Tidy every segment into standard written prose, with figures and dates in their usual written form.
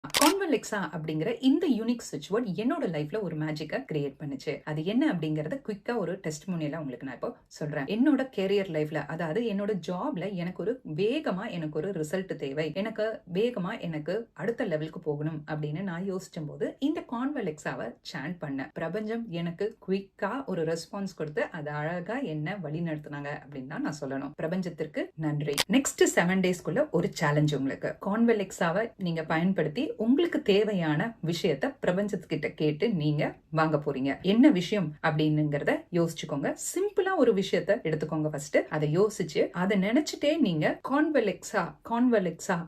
கான்வெலெக்ஸா அப்படிங்கிற இந்த யூனிக் ஸ்விட்ச் போர்ட் என்னோட லைஃப்ல ஒரு மேஜிக்கா கிரியேட் பண்ணுச்சு. அது என்ன அப்படிங்கறத குயிக்கா ஒரு டெஸ்டிமோனியலா உங்களுக்கு நான் இப்போ சொல்றேன். என்னோட கேரியர் லைஃப்ல, அதாவது என்னோட ஜாப்ல எனக்கு ஒரு ரிசல்ட் தேவை, எனக்கு அடுத்த லெவலுக்கு போகணும் அப்படின்னு நான் யோசிச்சும் போது இந்த கான்வெலெக்ஸாவை சாண்ட் பண்ணேன். பிரபஞ்சம் எனக்கு குயிக்கா ஒரு ரெஸ்பான்ஸ் கொடுத்து அதை அழகா என்ன வழி நடத்தினாங்க அப்படின்னு தான் நான் சொல்லணும். பிரபஞ்சத்திற்கு நன்றி. நெக்ஸ்ட் 7 டேஸ்க்குள்ள ஒரு சேலஞ்ச் உங்களுக்கு. கான்வெலெக்ஸாவை நீங்க பயன்படுத்தி உங்களுக்கு தேவையான விஷயத்த பிரபஞ்சத்துக்கிட்ட கேட்டு நீங்க வாங்க போறீங்க. என்ன விஷயம் அப்படின்னுங்கிறத யோசிச்சுக்கோங்க. சிம்பிளா ஒரு விஷயத்த எடுத்துக்கோங்க. ஃபர்ஸ்ட் அதை யோசிச்சு அதை நினைச்சிட்டே நீங்க கான்வெலெக்ஸா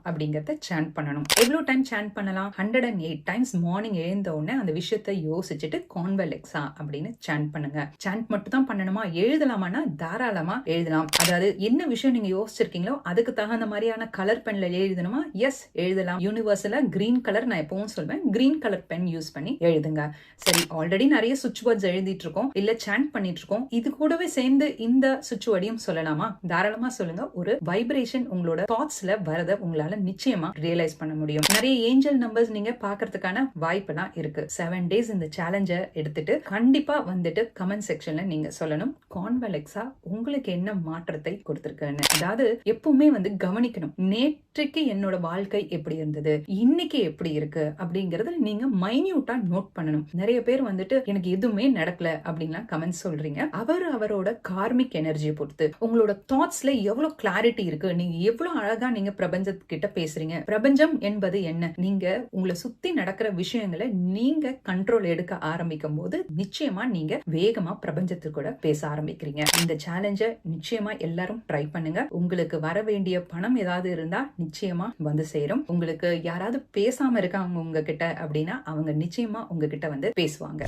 அப்படிங்கறத சாண்ட் பண்ணணும். எவ்வளவு டைம் சாண்ட் பண்ணலாம்? 108 டைம்ஸ். மார்னிங் எழுந்த உடனே அந்த விஷயத்த யோசிச்சுட்டு கான்வெலெக்ஸா அப்படின்னு சாண்ட் பண்ணுங்க. சாண்ட் மட்டும் தான் பண்ணணுமா? எழுதலாமான்னா தாராளமா எழுதலாம். அதாவது என்ன விஷயம் நீங்க யோசிச்சிருக்கீங்களோ அதுக்கு தகுந்த மாதிரியான கலர் பென்ல எழுதணுமா? எஸ், எழுதலாம். யூனிவர்சல கிரீன் கலர், நான் எப்பவும் சொல்வேன், கிரீன் கலர் பென் யூஸ் பண்ணி எழுதுங்க. சரி, ஆல்ரெடி நிறைய சுவிட்ச் வேர்ட்ஸ் எழுதிட்டு இருக்கோம், இல்ல சாண்ட் பண்ணிட்டு இருக்கோம். இது கூடவே சேர்ந்து இந்த சுவிட்ச் வேர்டையும் சொல்லலாமா? தாராளமா சொல்லுங்க. ஒரு வைப்ரேஷன் உங்களோட தாட்ஸ்ல வரத உங்களால நிச்சயமா ரியலைஸ் பண்ண முடியும். நிறைய ஏஞ்சல் நம்பர்ஸ் நீங்க பாக்குறதுக்கான வாய்ப்பெல்லாம் இருக்கு. 7 டேஸ் இந்த சேலஞ்ச எடுத்துட்டு கண்டிப்பா வந்துட்டு கமெண்ட் செக்ஷன்ல நீங்க சொல்லணும் கான்வெலெக்ஸா உங்களுக்கு என்ன மாற்றத்தை கொடுத்திருக்குன்னு. அதாவது எப்பவுமே கவனிக்கணும். நேற்றைக்கு என்னோட வாழ்க்கை எப்படி இருந்தது, இன்னைக்கு எப்படி இருக்கு அப்படிங்கறத நீங்க மைன்யூட்டா நோட் பண்ணணும். நிறைய பேர் எனக்கு எதுவுமே நடக்கல அப்படின்லாம் கமெண்ட் சொல்றீங்க. அவரோட கார்மிக் எனர்ஜியை பொறுத்து உங்களோட தாட்ஸ்ல எவ்வளவு கிளாரிட்டி இருக்கு, நீங்க எவ்வளவு அழகா நீங்க பிரபஞ்சத்துக்கிட்ட பேசுறீங்க. பிரபஞ்சம் என்பது என்ன? நீங்க உங்களை சுத்தி நடக்கிற விஷயங்களை நீங்க கண்ட்ரோல் எடுக்க ஆரம்பிக்கும் போது நிச்சயமா நீங்க வேகமா பிரபஞ்சத்து கூட பேச ஆரம்பிக்கிறீங்க. இந்த சேலஞ்ச நிச்சயமா எல்லாரும் ட்ரை பண்ணுங்க. உங்களுக்கு வர வேண்டிய பணம் ஏதாவது இருந்தா நிச்சயமா வந்து சேரும். உங்களுக்கு யாராவது பேசாம இருக்காங்க உங்ககிட்ட அப்படின்னா அவங்க நிச்சயமா உங்ககிட்ட பேசுவாங்க.